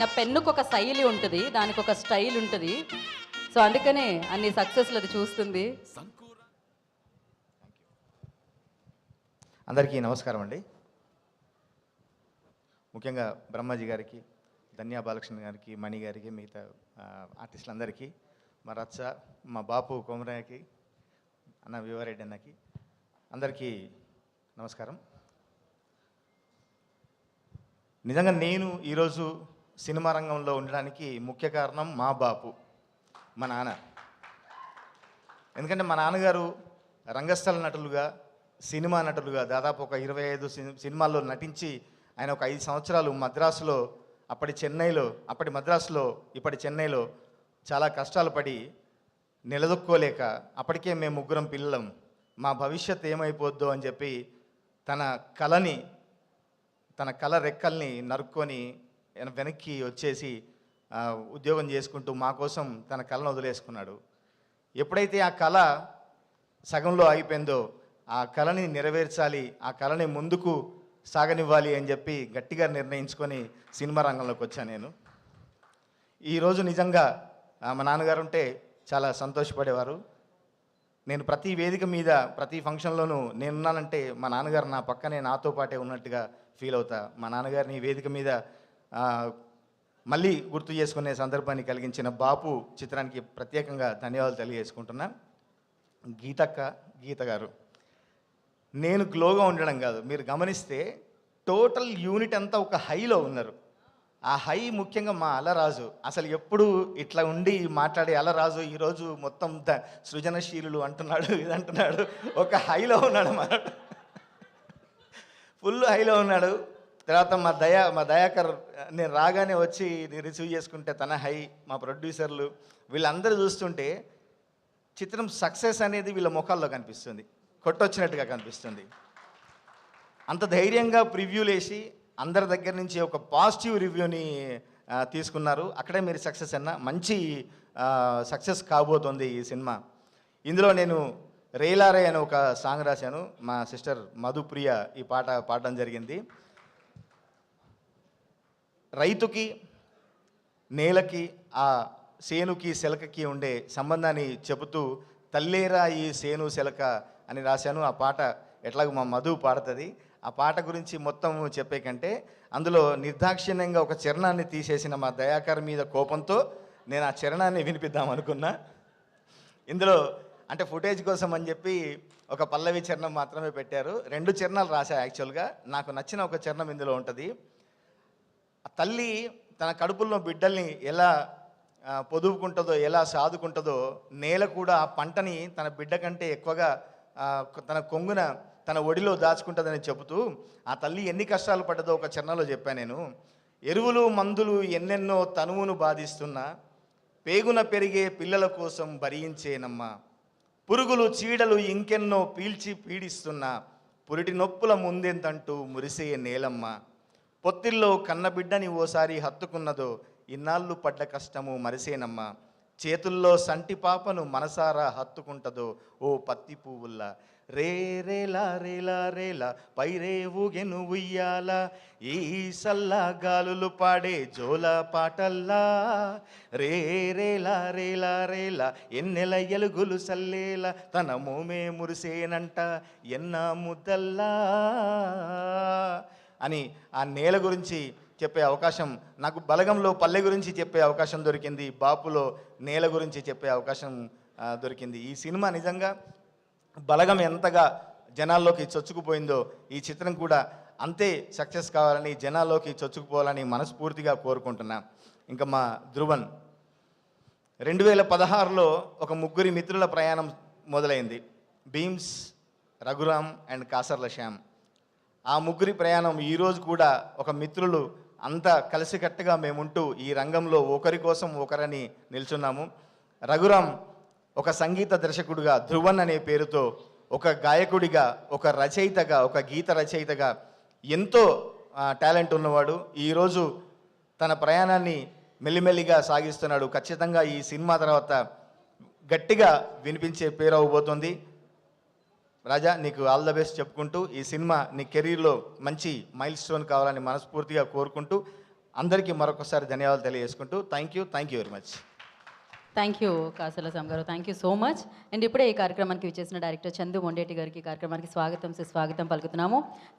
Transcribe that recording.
నా పెన్నుకు ఒక శైలి ఉంటుంది, దానికి ఒక స్టైల్ ఉంటుంది. సో అందుకనే అన్ని సక్సెస్లు అది చూస్తుంది. అందరికీ నమస్కారం అండి. ముఖ్యంగా బ్రహ్మాజీ గారికి, ధన్యా బాలకృష్ణ గారికి, మణి గారికి, మిగతా ఆర్టిస్టులందరికీ, మా రచ్చ, మా బాపు కొమరయ్యకి, అన్న వివారెడ్డి అన్నకి, అందరికీ నమస్కారం. నిజంగా నేను ఈరోజు సినిమా రంగంలో ఉండడానికి ముఖ్య కారణం మా బాపు, మా నాన్న. ఎందుకంటే మా నాన్నగారు రంగస్థల నటులుగా, సినిమా నటులుగా దాదాపు ఒక 25 సినిమాల్లో నటించి ఆయన ఒక 5 సంవత్సరాలు మద్రాసులో, అప్పటి మద్రాసులో ఇప్పటి చెన్నైలో చాలా కష్టాలు పడి నిలదొక్కోలేక, అప్పటికే మేము ముగ్గురం పిల్లలం, మా భవిష్యత్ ఏమైపోద్దో అని చెప్పి తన కళ రెక్కల్ని నరుక్కొని వెనక్కి వచ్చేసి ఉద్యోగం చేసుకుంటూ మా కోసం తన కళను వదిలేసుకున్నాడు. ఎప్పుడైతే ఆ కళ సగంలో అయిపోయిందో, ఆ కళని నెరవేర్చాలి, ఆ కళని ముందుకు సాగనివ్వాలి అని చెప్పి గట్టిగా నిర్ణయించుకొని సినిమా రంగంలోకి వచ్చాను నేను. ఈరోజు నిజంగా మా నాన్నగారు ఉంటే చాలా సంతోషపడేవారు. నేను ప్రతి వేదిక మీద, ప్రతి ఫంక్షన్లోనూ నేనున్నానంటే మా నాన్నగారు నా పక్కనే నాతో పాటే ఉన్నట్టుగా ఫీల్ అవుతా. మా నాన్నగారిని వేదిక మీద మళ్ళీ గుర్తు చేసుకునే సందర్భాన్ని కలిగించిన బాపు చిత్రానికి ప్రత్యేకంగా ధన్యవాదాలు తెలియజేసుకుంటున్నా. గీత గారు, నేను గ్లోగా ఉండడం కాదు, మీరు గమనిస్తే టోటల్ యూనిట్ అంతా ఒక హైలో ఉన్నారు. ఆ హై ముఖ్యంగా మా అలరాజు, అసలు ఎప్పుడు ఇట్లా ఉండి మాట్లాడే అలరాజు ఈరోజు మొత్తం సృజనశీలులు అంటున్నాడు, ఇది అంటున్నాడు, ఒక హైలో ఉన్నాడు అన్నమాట, ఫుల్ హైలో ఉన్నాడు. తర్వాత మా దయాకర్ నేను రాగానే వచ్చి రిసీవ్ చేసుకుంటే తన హై, మా ప్రొడ్యూసర్లు వీళ్ళందరూ చూస్తుంటే చిత్రం సక్సెస్ అనేది వీళ్ళ ముఖాల్లో కనిపిస్తుంది, కొట్టొచ్చినట్టుగా కనిపిస్తుంది. అంత ధైర్యంగా ప్రివ్యూలు వేసి అందరి దగ్గర నుంచి ఒక పాజిటివ్ రివ్యూని తీసుకున్నారు. అక్కడే మీరు సక్సెస్ అన్న, మంచి సక్సెస్ కాబోతోంది ఈ సినిమా. ఇందులో నేను రేలారే అని ఒక సాంగ్ రాశాను, మా సిస్టర్ మధుప్రియ ఈ పాట పాడడం జరిగింది. రైతుకి, నేలకి, ఆ సేనుకి, సెలకకి ఉండే సంబంధాన్ని చెబుతూ తల్లేరా ఈ సేను సెలక అని రాశాను. ఆ పాట ఎట్లాగో మా మధు పాడుతుంది. ఆ పాట గురించి మొత్తం చెప్పే కంటే అందులో నిర్దాక్షిణ్యంగా ఒక చరణాన్ని తీసేసిన మా దయాకర్ మీద కోపంతో నేను ఆ చరణాన్ని వినిపిద్దాం అనుకున్నా. ఇందులో అంటే ఫుటేజ్ కోసం అని చెప్పి ఒక పల్లవి చరణం మాత్రమే పెట్టారు. 2 చరణాలు రాశా. యాక్చువల్గా నాకు నచ్చిన ఒక చరణం ఇందులో ఉంటుంది. తల్లి తన కడుపుల్లో బిడ్డల్ని ఎలా పొదుపుకుంటుందో, ఎలా సాదుకుంటుందో, నేల కూడా ఆ పంటని తన బిడ్డ కంటే ఎక్కువగా తన కొంగున, తన ఒడిలో దాచుకుంటుందని చెబుతూ ఆ తల్లి ఎన్ని కష్టాలు పడ్డదో ఒక చరణంలో చెప్పాను నేను. ఎరువులు మందులు ఎన్నెన్నో తనువును బాధిస్తున్నా, పేగున పెరిగే పిల్లల కోసం భరించేనమ్మా, పురుగులు చీడలు ఇంకెన్నో పీల్చి పీడిస్తున్నా, పురిటి నొప్పుల ముందెంతంటూ మురిసే నేలమ్మ, పొత్తిల్లో కన్నబిడ్డని ఓసారి హత్తుకున్నదో, ఇన్నాళ్ళు పడ్డ కష్టము మరిసేనమ్మా, చేతుల్లో సంటి పాపను మనసారా హత్తుకుంటదో ఓ పత్తి పువ్వుల్లా, రే రేలా రేలా రేలా పైరే ఊగెను ఉయ్యాల, ఈ సల్లా గాలులు పాడే జోల పాటల్లా, రే రేలా రేలా రేలా ఎన్నెల ఎలుగులు సల్లేలా, తన మోమే మురిసేనంట ఎన్న ముద్దల్లా అని ఆ నేల గురించి చెప్పే అవకాశం నాకు, బలగంలో పల్లె గురించి చెప్పే అవకాశం దొరికింది, బాపులో నేల గురించి చెప్పే అవకాశం దొరికింది. ఈ సినిమా నిజంగా బలగం ఎంతగా జనాల్లోకి చొచ్చుకుపోయిందో ఈ చిత్రం కూడా అంతే సక్సెస్ కావాలని, జనాల్లోకి చొచ్చుకుపోవాలని మనస్ఫూర్తిగా కోరుకుంటున్నా. ఇంకా మా ధ్రువన్ 2016లో ఒక ముగ్గురి మిత్రుల ప్రయాణం మొదలైంది. భీమ్స్, రఘురామ్ అండ్ కాసర్ల శ్యామ్. ఆ ముగ్గురి ప్రయాణం ఈరోజు కూడా ఒక మిత్రులు అంతా కలిసికట్టుగా మేముంటూ ఈ రంగంలో ఒకరి కోసం ఒకరని నిల్చున్నాము. రఘురామ్ ఒక సంగీత దర్శకుడిగా, ధ్రువన్ అనే పేరుతో ఒక గాయకుడిగా, ఒక రచయితగా, ఒక గీత రచయితగా ఎంతో టాలెంట్ ఉన్నవాడు. ఈరోజు తన ప్రయాణాన్ని మెల్లిమెల్లిగా సాగిస్తున్నాడు. ఖచ్చితంగా ఈ సినిమా తర్వాత గట్టిగా వినిపించే పేరు అవ్వబోతుంది. రాజా, నీకు ఆల్ ద బెస్ట్ చెప్పుకుంటూ ఈ సినిమా నీ కెరీర్లో మంచి మైల్ స్టోన్ కావాలని మనస్ఫూర్తిగా కోరుకుంటూ అందరికీ మరొకసారి ధన్యవాదాలు తెలియజేసుకుంటూ thank you very much. Thank you Kasala Shyam గారు, thank you so much. And ఇప్పుడే ఈ కార్యక్రమానికి విచ్చేసిన డైరెక్టర్ చందు మొండేటి గారికి ఈ కార్యక్రమానికి స్వాగతం సుస్వాగతం పలుకుతున్నాము.